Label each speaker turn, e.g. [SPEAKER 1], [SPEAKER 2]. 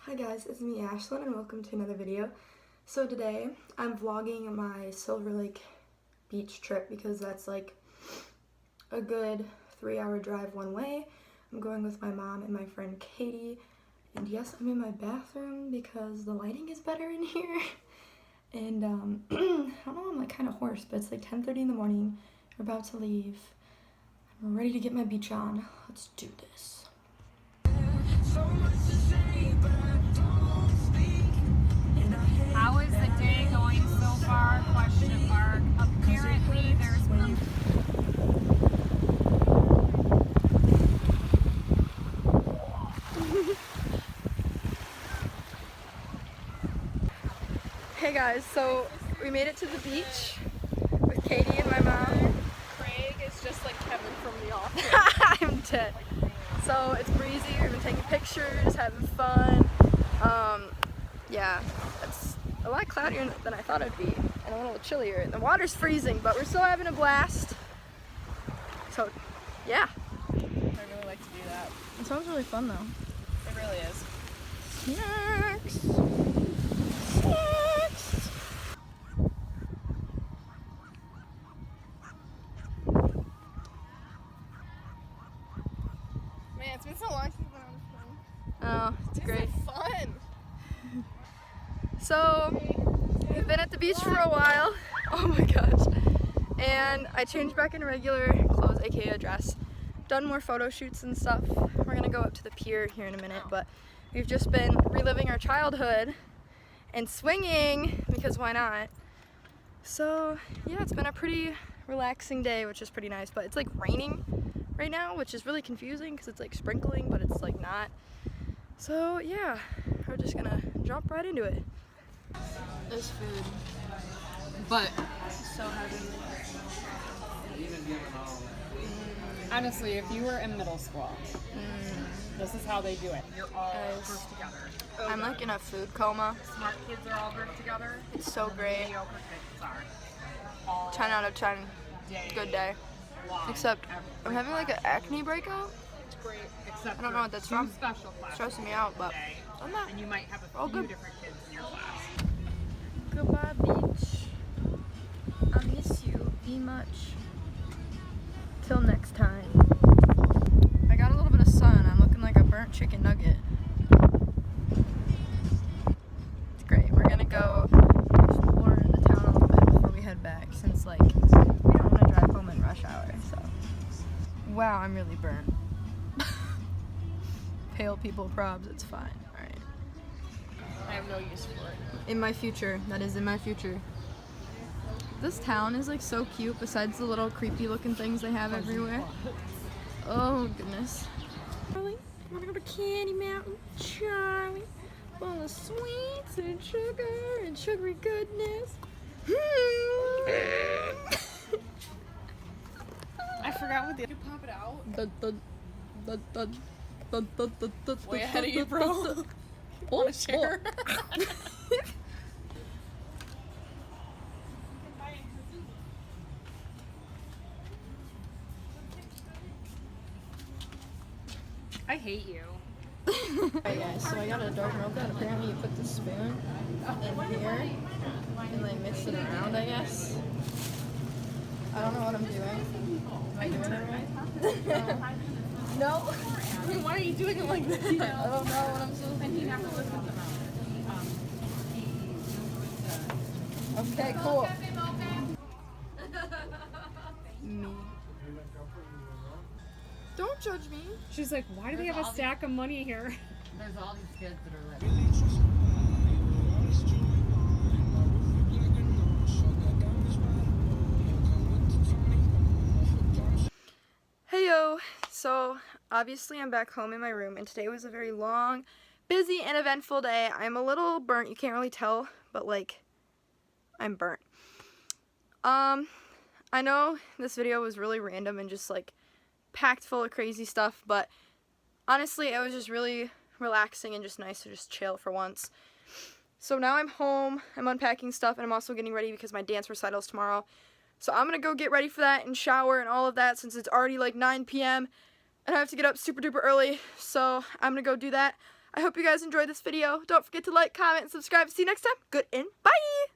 [SPEAKER 1] Hi guys, it's me Ashlyn and welcome to another video. So today I'm vlogging my Silver Lake beach trip because that's like a good 3-hour drive one way. I'm going with my mom and my friend Katie, and yes, I'm in my bathroom because the lighting is better in here. And I don't know, I'm like kind of hoarse, but it's like 10:30 in the morning. We're about to leave. I'm ready to get my beach on. Let's do this.
[SPEAKER 2] How is the day going so far? Question mark. Apparently there's one.
[SPEAKER 1] Hey guys, so we made it to the beach with Katie and my mom.
[SPEAKER 2] Craig is just like Kevin from The Office.
[SPEAKER 1] I'm dead. So it's breezy, we've been taking pictures, having fun. Yeah, it's a lot cloudier than I thought it'd be, and a little chillier. And the water's freezing, but we're still having a blast. So, yeah.
[SPEAKER 2] I really like to do that.
[SPEAKER 1] It sounds really fun though.
[SPEAKER 2] It really is.
[SPEAKER 1] Snacks! Snacks!
[SPEAKER 2] Man, it's been so long since I've been on the phone.
[SPEAKER 1] Oh, it's great.
[SPEAKER 2] Fun.
[SPEAKER 1] So, we've been at the beach for a while. Oh my gosh. And I changed back into regular clothes, aka a dress. Done more photo shoots and stuff. We're gonna go up to the pier here in a minute, but we've just been reliving our childhood and swinging, because why not? So, yeah, it's been a pretty relaxing day, which is pretty nice, but it's like raining right now, which is really confusing because it's like sprinkling, but it's like not. So, yeah, we're just gonna jump right into it. This food,
[SPEAKER 2] But
[SPEAKER 1] so heavy.
[SPEAKER 2] honestly, if you were in middle school, this is how they do it. You're all
[SPEAKER 1] Guys,
[SPEAKER 2] grouped together.
[SPEAKER 1] I'm like in a food coma.
[SPEAKER 2] Smart kids are all grouped together.
[SPEAKER 1] It's so great.
[SPEAKER 2] Mediocre kids are all
[SPEAKER 1] 10 out of 10.
[SPEAKER 2] day
[SPEAKER 1] Good day.
[SPEAKER 2] long.
[SPEAKER 1] Except I'm having like an acne breakout.
[SPEAKER 2] It's great. Except
[SPEAKER 1] I don't know what that's
[SPEAKER 2] two
[SPEAKER 1] from.
[SPEAKER 2] special classes
[SPEAKER 1] Stressing me out, but
[SPEAKER 2] today,
[SPEAKER 1] I'm not.
[SPEAKER 2] and you might have a
[SPEAKER 1] All
[SPEAKER 2] few
[SPEAKER 1] good.
[SPEAKER 2] different kids in your class.
[SPEAKER 1] Goodbye, beach. I miss you be much. Till next time. I got a little bit of sun. I'm looking like a burnt chicken nugget. It's great. We're gonna go explore the town a little bit before we head back, since like we don't want to drive home in rush hour. So, wow, I'm really burnt. Pale people probs. It's fine. All right.
[SPEAKER 2] I have no use for it.
[SPEAKER 1] In my future, that is in my future. This town is like so cute, besides the little creepy looking things they have everywhere. Oh goodness. Charlie, wanna go to Candy Mountain? Charlie, full of sweets and sugar and sugary goodness.
[SPEAKER 2] I forgot what the. You pop it out. Way ahead of you, bro.
[SPEAKER 1] Oh,
[SPEAKER 2] Share. I hate you.
[SPEAKER 1] Alright guys, so I got a dark mocha, and apparently you put the spoon in here and like mix it around, I guess. I don't know what I'm doing. Am I doing it right? No.
[SPEAKER 2] Why are you doing it like that?
[SPEAKER 1] I don't know what I'm supposed to do. Okay, cool. Me. Don't judge me.
[SPEAKER 2] She's like, why do they have a stack of money here?
[SPEAKER 3] There's all these kids that are like,
[SPEAKER 1] Heyo! So, obviously I'm back home in my room, and today was a very long, busy, and eventful day. I'm a little burnt, you can't really tell, but like, I'm burnt. I know this video was really random and just like, packed full of crazy stuff, but honestly, it was just really relaxing and just nice to just chill for once. So now I'm home, I'm unpacking stuff, and I'm also getting ready because my dance recital's tomorrow. So I'm gonna go get ready for that and shower and all of that, since it's already like 9 p.m. and I have to get up super duper early. So I'm gonna go do that. I hope you guys enjoyed this video. Don't forget to like, comment, and subscribe. See you next time. Good and bye!